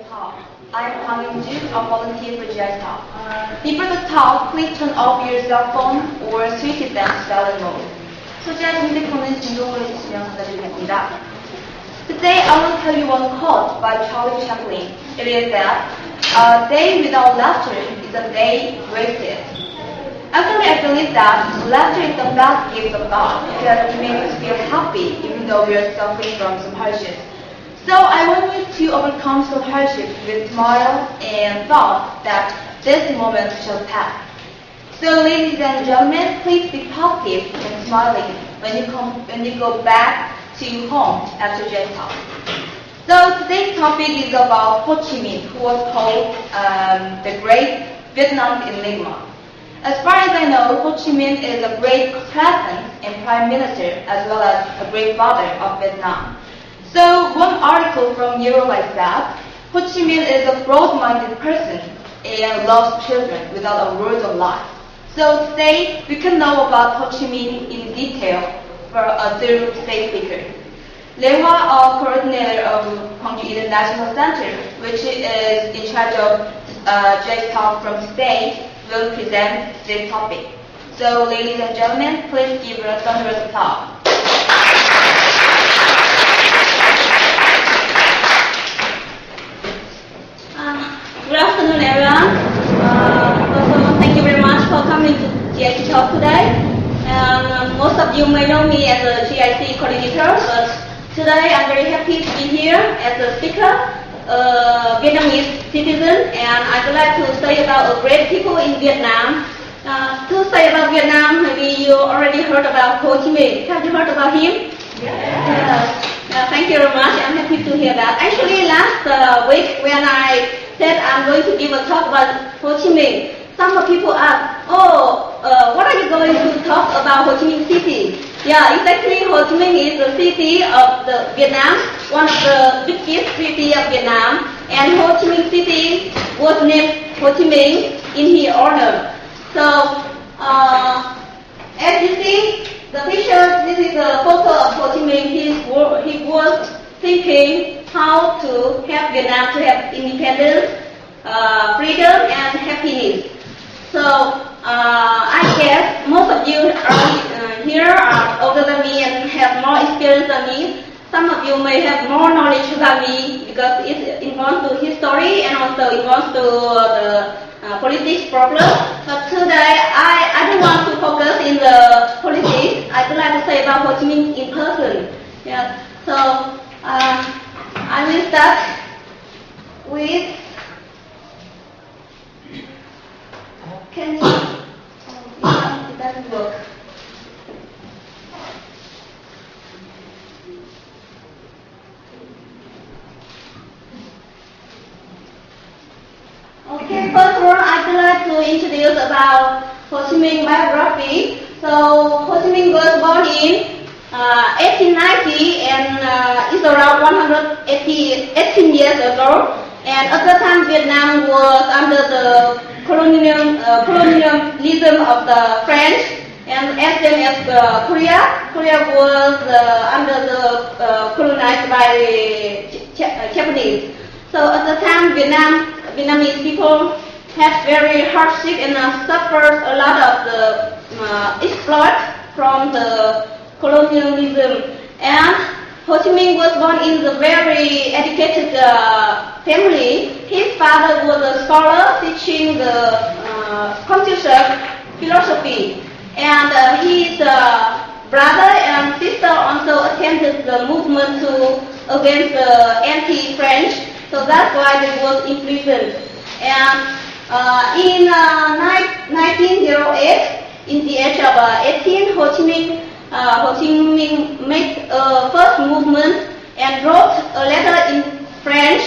Talk. I am Hangin Ju, a volunteer for GIC Talk. Before the talk, please turn off your cell phone or switch it down to silent mode. 소지하신 핸드폰은 진동을 해주시면 감사드리겠습니다. Today I will tell you one quote by Charlie Chaplin. It is that a day without laughter is a day wasted. Actually, I believe that laughter is the best gift of God because it makes us feel happy even though we are suffering from some hardships. So I want you to overcome some hardships with smile and thought that this moment shall pass. So ladies and gentlemen, please be positive and smiling when you go back to home after GIC Talk. So today's topic is about Ho Chi Minh, who was called the Great Vietnam Enigma. As far as I know, Ho Chi Minh is a great president and prime minister as well as a great father of Vietnam. So one article from Eurolife said, Ho Chi Minh is a broad-minded person and loves children without a word of lie. So today we can know about Ho Chi Minh in detail through today's speaker. Le Hoa, a coordinator of Gwangju Eden National Center, which is in charge of GIC Talk from today, will present this topic. So ladies and gentlemen, please give her a thunderous applause. Good afternoon, everyone. First of all, thank you very much for coming to GIC Talk today. Most of you may know me as a GIC coordinator, but today I'm very happy to be here as a speaker, Vietnamese citizen, and I'd like to say about a great people in Vietnam. To say about Vietnam, maybe you already heard about Ho Chi Minh. Have you heard about him? Yes. Thank you very much. I'm happy to hear that. Actually, last week when I said I'm going to give a talk about Ho Chi Minh, some people ask, what are you going to talk about Ho Chi Minh City? Yeah, exactly. Ho Chi Minh is the city of the Vietnam, one of the biggest city of Vietnam, and Ho Chi Minh City was named Ho Chi Minh in his honor. So, as you see, the picture, this is a photo of Ho Chi Minh. He was thinking how to help Vietnam to have independence, freedom, and happiness. So I guess most of you here are older than me and have more experience than me. Some of you may have more knowledge than me because it involves to history and also involves to the politics problem. But today I don't want to focus in the politics. I would like to say about Ho Chi Minh in person. Yeah. So I will start with. Can you? It doesn't work. Okay, first of all, I'd like to introduce about Ho Chi Minh biography. So Ho Chi Minh was born in 1890 and it's around 118 years ago. And at the time, Vietnam was under the colonialism of the French, and as same as Korea. Korea was under the colonized by the Japanese. So at the time, Vietnamese people had very hardship and suffered a lot of the exploit from the colonialism. And Ho Chi Minh was born in a very educated family. His father was a scholar teaching the Confucius philosophy, and his brother and sister also attended the movement against the anti-French. So that's why they was imprisoned. And in 1908, in the age of 18, Ho Chi Minh made a first movement and wrote a letter in French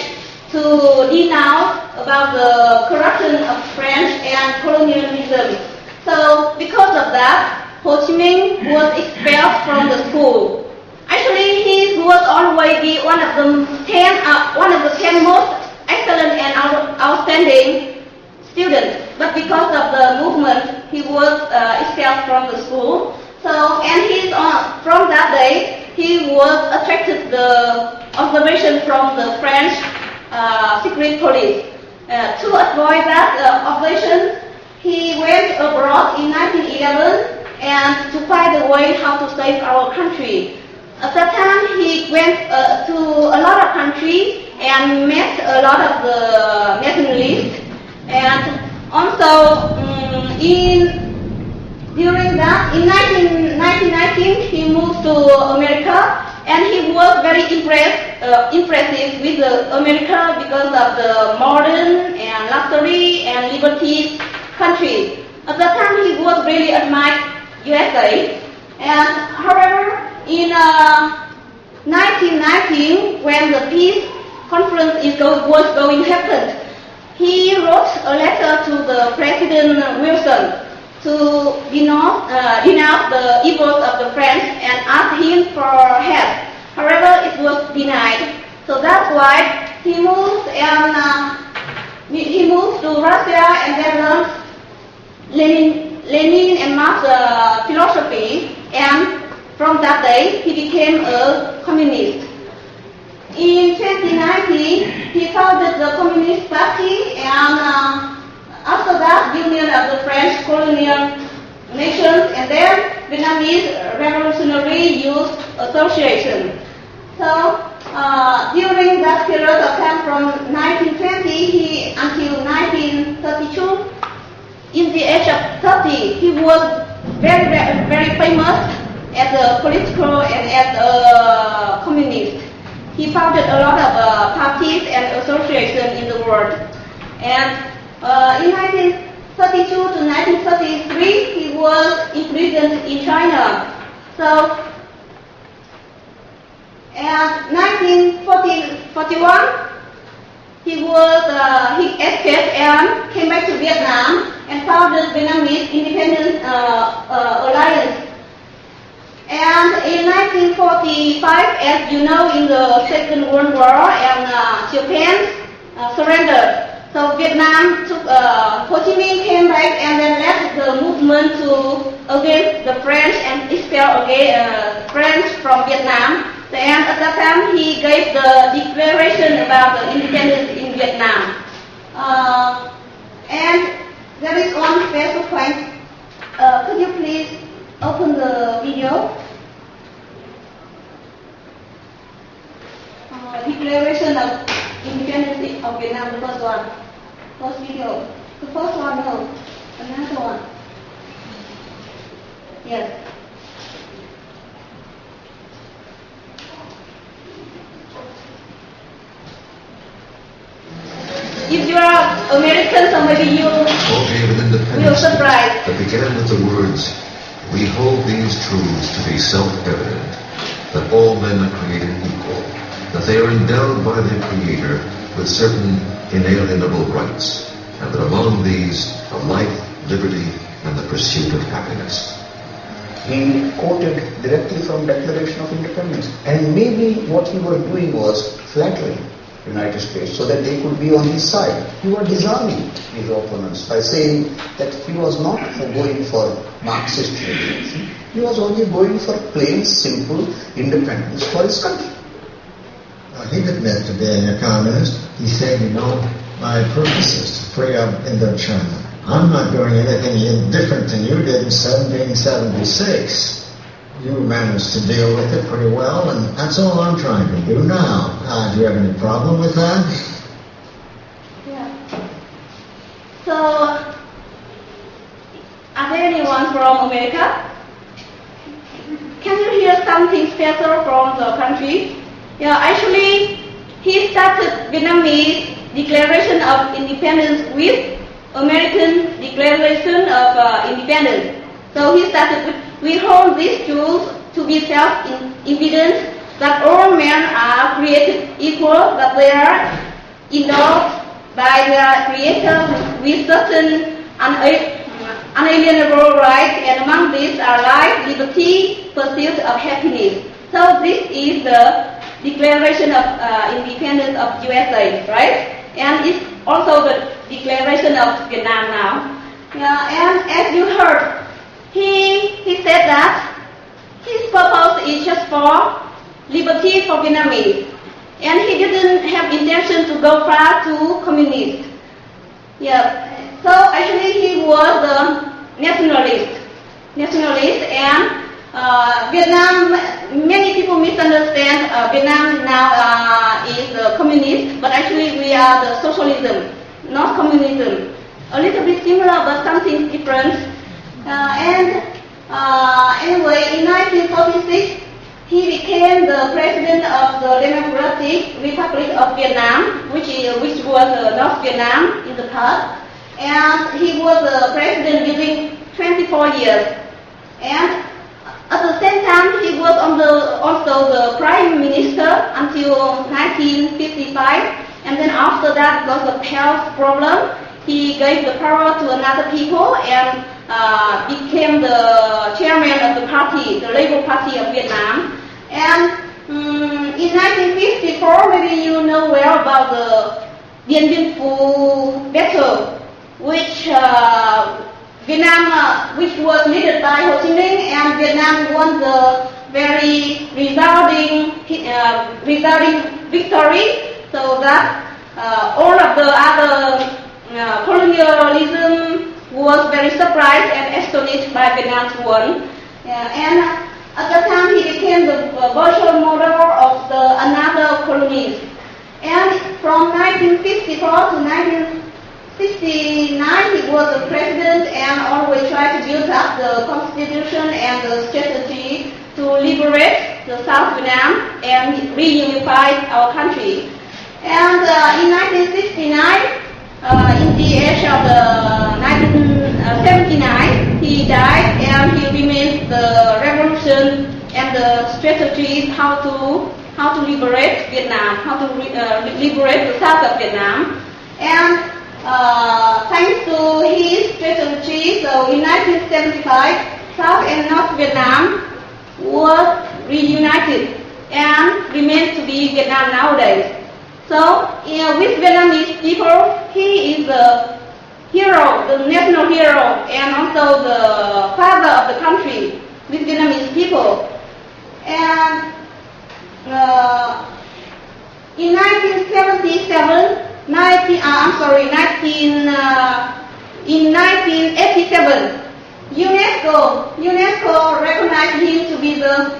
to denounce about the corruption of French and colonialism. So because of that, Ho Chi Minh was expelled from the school. Actually, he was already one of the 10 most excellent and outstanding students. But because of the movement, he was expelled from the school. So, and from that day, he was attracted the observation from the French secret police. To avoid that operation, he went abroad in 1911 and to find a way how to save our country. At that time, he went to a lot of countries and met a lot of the nationalists. And also, during that, in 1919, he moved to America, and he was very impressive with America because of the modern and luxury and liberty country. At that time, he was really admired USA. And however, in 1919, when the peace conference was going to happen, he wrote a letter to the President Wilson to denounce the evils of the French and ask him for help. However, it was denied. So that's why he moved to Russia and then learned Lenin and Marx philosophy, and from that day he became a communist. In 2019, he founded the Communist Party, and after that, Union of the French Colonial Nations, and then Vietnamese Revolutionary Youth Association. So during that period of time from 1920 until 1932, in the age of 30, he was very, very, very famous as a political and as a communist. He founded a lot of parties and associations in the world. And in 1932 to 1933, he was imprisoned in China. So, in 1941, he escaped and came back to Vietnam and founded Vietnamese Independence Alliance. And in 1945, as you know, in the Second World War, and Japan surrendered. So Vietnam took Ho Chi Minh came back and then led the movement against the French and expelled French from Vietnam. And at that time, he gave the declaration about the independence in Vietnam. And there is one special point. Could you please open the video? Declaration of Independence of Vietnam, the first one. First video. The first one, no. Another one. Yes. If you are American, so maybe you will surprise. That began with the words, "We hold these truths to be self-evident, that all men are created equal, that they are endowed by their Creator with certain inalienable rights, and that among these are life, liberty, and the pursuit of happiness." He quoted directly from Declaration of Independence, and maybe what he was doing was flattering United States so that they could be on his side. He was disarming his opponents by saying that he was not going for Marxist revolution. He was only going for plain, simple independence for his country. He admitted to being a communist. He said, my purpose is to free up Indochina. I'm not doing anything different than you did in 1776. You managed to deal with it pretty well, and that's all I'm trying to do now. Do you have any problem with that? Yeah. So, are there anyone from America? Can you hear something special from the country? Yeah, actually, he started Vietnamese Declaration of Independence with American Declaration of Independence. So he started with, "We hold these truths to be self-evident, that all men are created equal, that they are endowed by their Creator with certain unalienable rights, and among these are life, liberty, pursuit of happiness." So this is the Declaration of Independence of USA, right? And it's also the Declaration of Vietnam now. Yeah, and as you heard, he said that his purpose is just for liberty for Vietnamese. and he didn't have intention to go far to communist. Yeah. So actually he was a nationalist, and Vietnam, many people misunderstand Vietnam now is communist, but actually we are the socialism, not communism. A little bit similar, but something different. Anyway, in 1946, he became the president of the Democratic Republic of Vietnam, which was North Vietnam in the past. And he was the president during 24 years. And at the same time, he was also the prime minister until 1955. And then after that, because of health problem, he gave the power to another people and became the chairman of the party, the Labour Party of Vietnam. And in 1954, maybe you know well about the Dien Bien Phu battle, which which was led by Ho Chi Minh, and Vietnam won the very resounding victory, so that all of the other colonialism was very surprised and astonished by Vietnam's won. And at that time he became the virtual model of another colonies. And from 1954 to 1969 he was the president and always tried to build up the constitution and the strategy to liberate the South Vietnam and reunify our country. And in 1969, in the age of 1979, he died, and he remains the revolution and the strategy how to liberate Vietnam, how to liberate the south of Vietnam. And thanks to his strategy, so in 1975, South and North Vietnam was reunited and remains to be Vietnam nowadays. So, with Vietnamese people, he is the hero, the national hero, and also the father of the country with Vietnamese people. And in 1987, in 1987, UNESCO recognized him to be the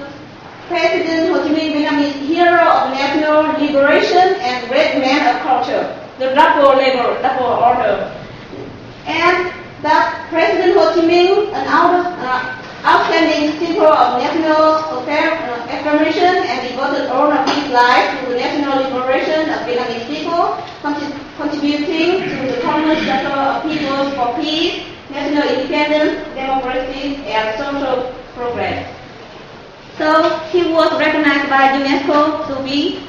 President Ho Chi Minh Vietnamese hero of national liberation and great man of culture, the double order. And that President Ho Chi Minh, an outstanding symbol of national affirmation and devoted all of his life to the national liberation of Vietnamese people, contributing to the common struggle of peoples for peace, national independence, democracy, and social progress. So he was recognized by UNESCO to be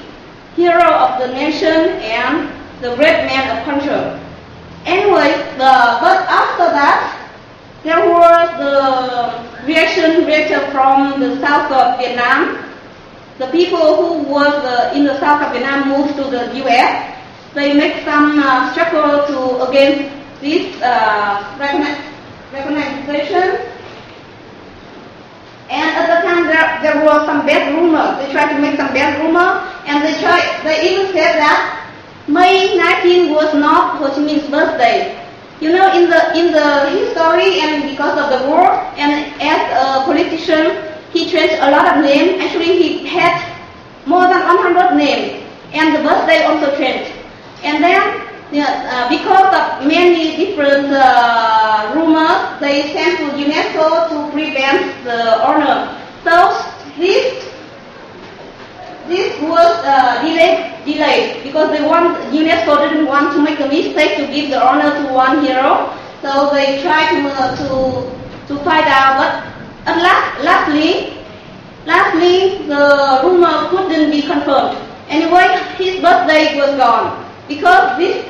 hero of the nation and the great man of culture. Anyway, but after that, there was the reaction from the south of Vietnam. The people who was in the south of Vietnam moved to the U.S. They make some struggle against this recognition. And at the time there was some bad rumor. They tried to make some bad rumor, and they even said that May 19 was not Ho Chi Minh's birthday. You know, in the history and because of the war, and as a politician, he changed a lot of names. Actually, he had more than 100 names, and the birthday also changed. And then, because of many different rumors, they sent to UNESCO to prevent the honor. So this was delayed because UNESCO didn't want to make a mistake to give the honor to one hero. So they tried to find out, but lastly the rumor couldn't be confirmed. Anyway, his birthday was gone because this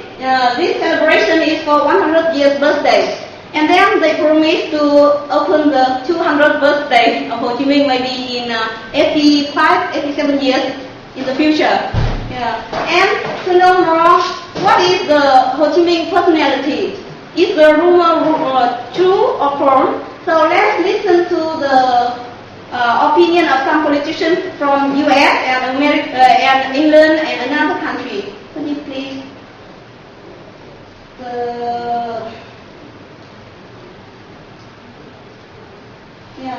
celebration is for 100 years birthday. And then they promised to open the 200th birthday of Ho Chi Minh maybe in 87 years in the future. Yeah. And to know more, what is the Ho Chi Minh personality? Is the rumor true or false? So let's listen to the opinion of some politicians from U.S. and America and England and another country. Could you please?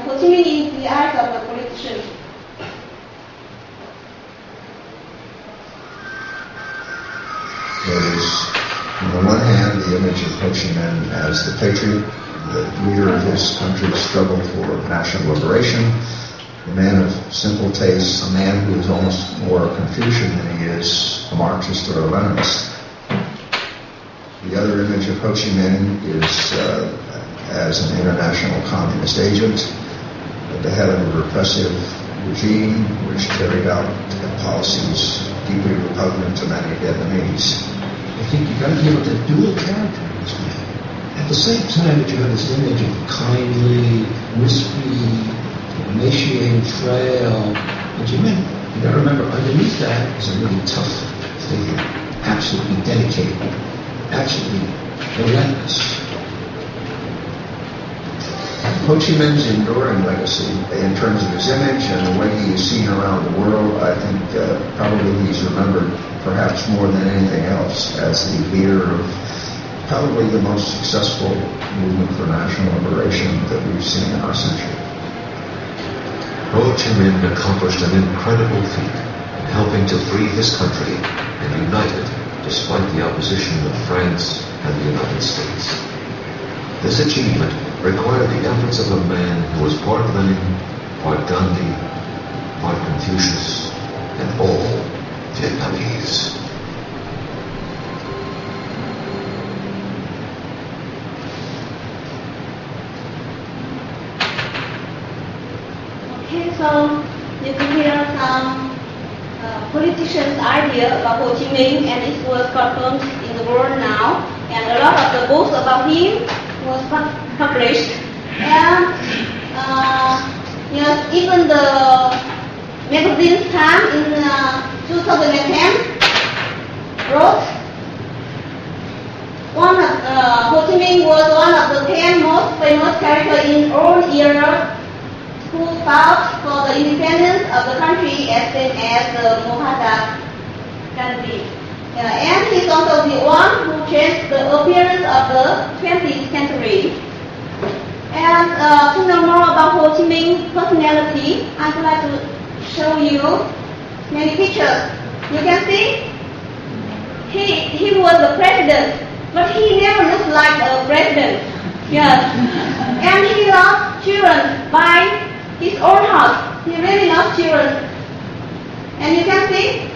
Ho Chi Minh in the eyes of the politicians. There is, on the one hand, the image of Ho Chi Minh as the patriot, the leader of his country's struggle for national liberation, a man of simple tastes, a man who is almost more a Confucian than he is a Marxist or a Leninist. The other image of Ho Chi Minh is as an international communist agent at the head of a repressive regime which carried out policies deeply repugnant to many Vietnamese. I think you've got to deal with the dual character in this man. At the same time that you have this image of kindly, wispy, emaciated, frail, but you've got to remember, underneath that is a really tough figure, absolutely dedicated, absolutely relentless. Ho Chi Minh's enduring legacy, in terms of his image and the way he is seen around the world, I think probably he's remembered perhaps more than anything else as the leader of probably the most successful movement for national liberation that we've seen in our century. Ho Chi Minh accomplished an incredible feat in helping to free his country and unite it despite the opposition of France and the United States. This achievement required the efforts of a man who was part Lenin, part Gandhi, part Confucius, and all Vietnamese. Okay, so you can hear some politicians' idea about Ho Chi Minh, and it was confirmed in the world now, and a lot of the books about him was published, and yes, even the magazine Time in 2010 wrote Ho Chi Minh was one of the 10 most famous characters in all era who fought for the independence of the country as same as Mahatma Gandhi. And he's also the one who changed the appearance of the 20th century. And to know more about Ho Chi Minh's personality, I would like to show you many pictures. You can see he was a president, but he never looked like a president. Yes. And he loved children by his own house. He really loves children. And you can see,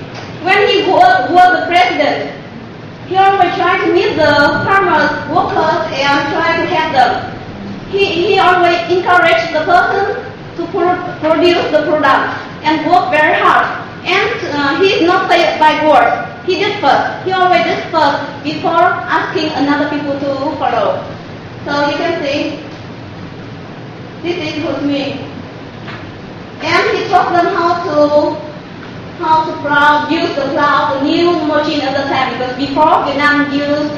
when he was the president, he always tried to meet the farmers, workers, and try to help them. He always encouraged the person to produce the product and work very hard. And he is not paid by words. He did first. He always did first before asking another people to follow. So you can see, this is Ho Chi Minh. And he taught them how to use the plow, the new machine at the time, because before Vietnam used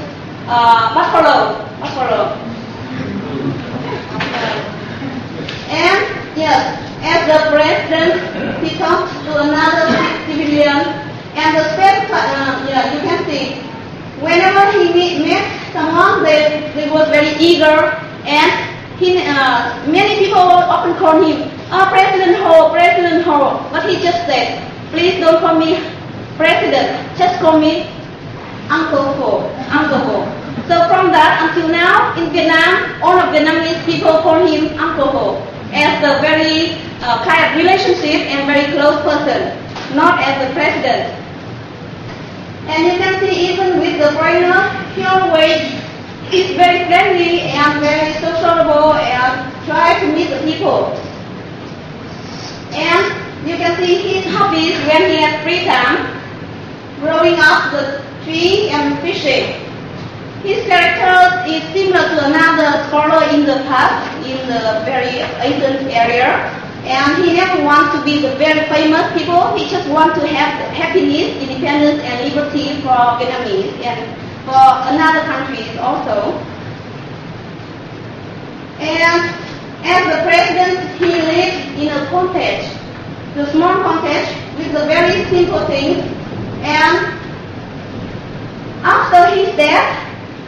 buffalo. And yes, as the president, he talked to another civilian, and the same you can see, whenever he met someone, they was very eager, and many people often call him, President Ho, but he just said, please don't call me President, just call me Uncle Ho. So from that until now, in Vietnam, all of Vietnamese people call him Uncle Ho, as the very kind of relationship and very close person, not as the president. And you can see even with the foreigners, he always is very friendly and very sociable and try to meet the people. And you can see his hobbies when he has free time, growing up the tree and fishing. His character is similar to another scholar in the past, in the very ancient area. And he never wants to be the very famous people. He just wants to have happiness, independence, and liberty for Vietnamese and for another countries also. And as the president, he lived in a cottage, the small cottage with a very simple thing. And after his death,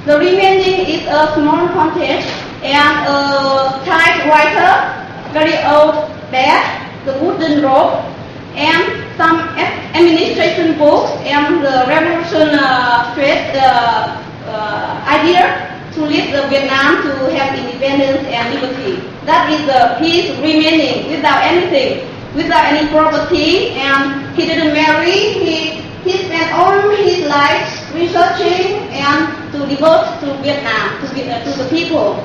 the remaining is a small cottage and a typewriter, very old bed, the wooden rope, and some administration books and the revolution idea to lead the Vietnam to have independence and liberty. That is his remaining without anything, without any property, and he didn't marry. He spent all his life researching and to devote to Vietnam, to the people.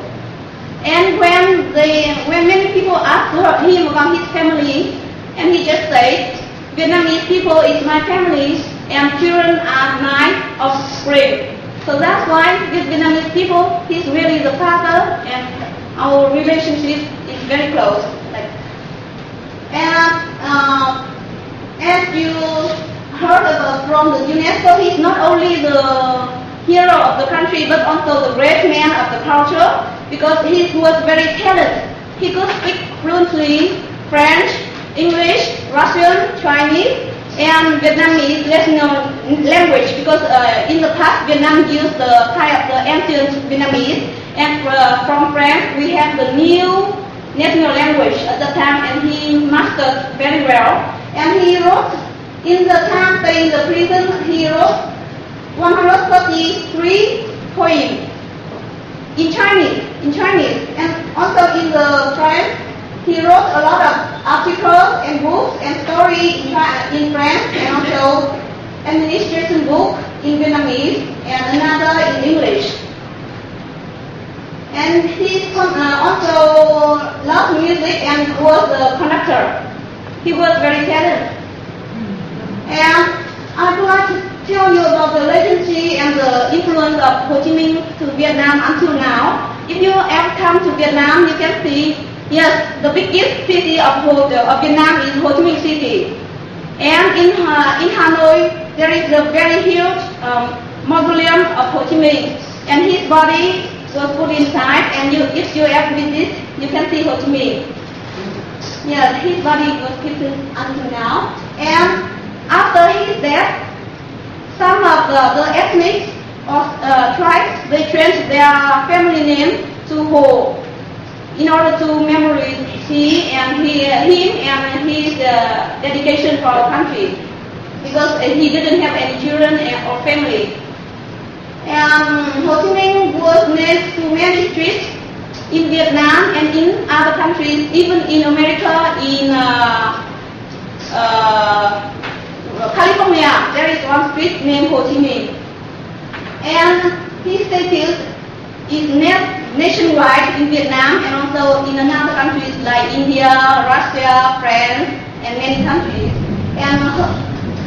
And when many people asked him about his family, and he just said, Vietnamese people is my family, and children are my offspring. So that's why with Vietnamese people, he's really the father, and our relationship is very close. And as you heard about from the UNESCO, he's not only the hero of the country, but also the great man of the culture, because he was very talented. He could speak fluently French, English, Russian, Chinese, and Vietnamese national language, because in the past Vietnam used the kind of the ancient Vietnamese, and from France we have the new national language at the time, and he mastered very well. And he wrote, in the time staying in the prison, he wrote 133 poems in Chinese, and also in the French. He wrote a lot of articles and books and stories in French, and also administration book in Vietnamese and another in English. And he also loved music and was a conductor. He was very talented. And I'd like to tell you about the legacy and the influence of Ho Chi Minh to Vietnam until now. If you ever come to Vietnam, you can see, yes, the biggest city of Vietnam is Ho Chi Minh City. And in Hanoi, there is a very huge mausoleum of Ho Chi Minh. And his body was put inside, and if you ever visit, you can see Ho Chi Minh. Yes, his body was kept until now. And after his death, some of the ethnic tribes, they changed their family name to Ho, in order to commemorate him and his dedication for our country, because he didn't have any children or family. And Ho Chi Minh was named to many streets in Vietnam and in other countries, even in America, in California, there is one street named Ho Chi Minh. And his statue is nationwide in Vietnam and also in other countries like India, Russia, France, and many countries.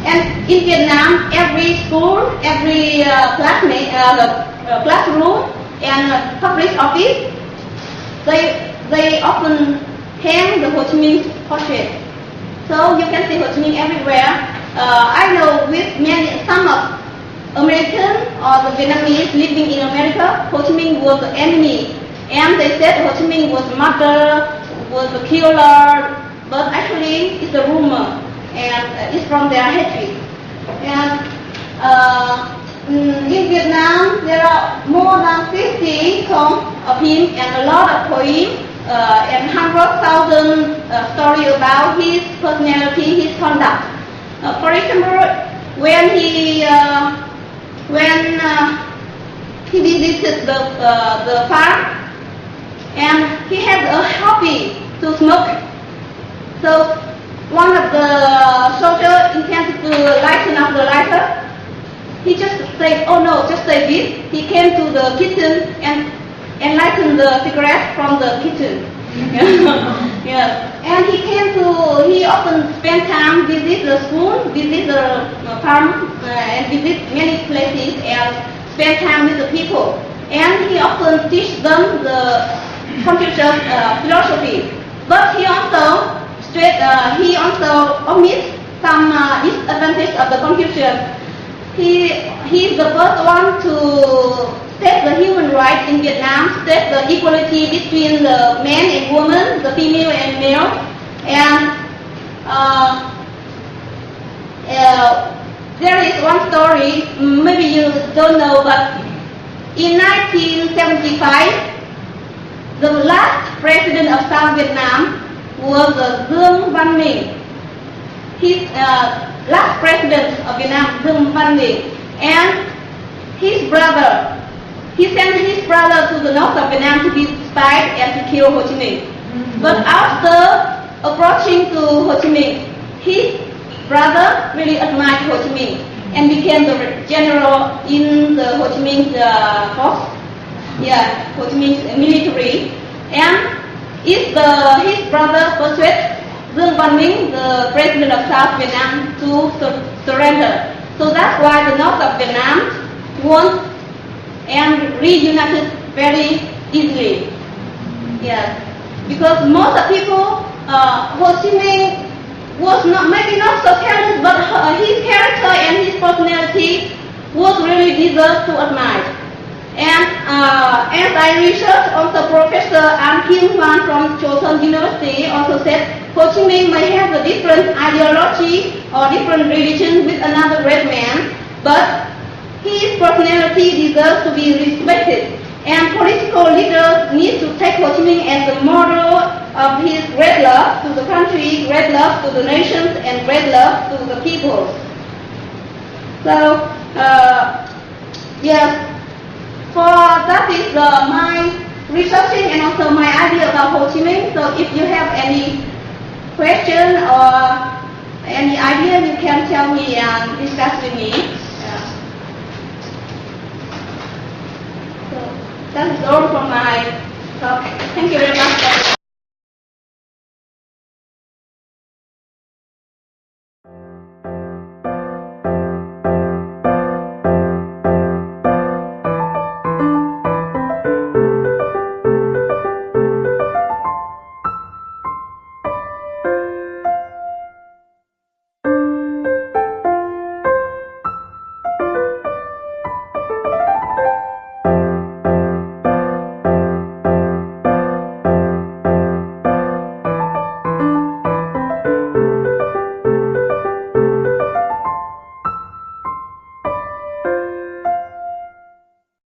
And in Vietnam, every school, every classroom, and public office, they often hang the Ho Chi Minh portrait. So you can see Ho Chi Minh everywhere. I know with some of Americans or the Vietnamese living in America, Ho Chi Minh was the enemy. And they said Ho Chi Minh was murderer, was a killer, but actually it's a rumor, and it's from their hatred. And in Vietnam, there are more than 50 songs of him and a lot of poems and 100,000 stories about his personality, his conduct. For example, when he visited the farm, and he had a hobby to smoke. So one of the soldiers intended to lighten up the lighter. He just said, "Oh no, just say this." He came to the kitchen and lightened the cigarette from the kitchen. Yes. And he often spent time visit the school, visit the farm, and visit many places and spend time with the people. And he often teach them the Confucian philosophy. But he also omits some disadvantage of the Confucian. He is the first one to state the human rights in Vietnam, state the equality between the man and woman, the female and male, and there is one story, maybe you don't know, but in 1975, the last president of South Vietnam was Nguyen Thi. His last president of Vietnam, Nguyen Thi, and his brother, he sent his brother to the north of Vietnam to be spied and to kill Ho Chi Minh. But after approaching to Ho Chi Minh, his brother really admired Ho Chi Minh and became the general in the Ho Chi Minh's force. Ho Chi Minh's military. And his brother persuaded Nguyen Thi, the president of South Vietnam, to surrender. So that's why the north of Vietnam won and reunited very easily. Because most of people, Ho Chi Minh was maybe not so talented, but his character and his personality was really deserved to admire. And as I researched, also Professor An Kim Hwan from Chosun University also said Ho Chi Minh may have a different ideology or different religion with another great man, but his personality deserves to be respected. And political leaders need to take Ho Chi Minh as a model of his great love to the country, great love to the nations, and great love to the people. So, that is my researching and also my idea about Ho Chi Minh. So if you have any question or any idea, you can tell me and discuss with me. So that is all from my talk. Thank you very much.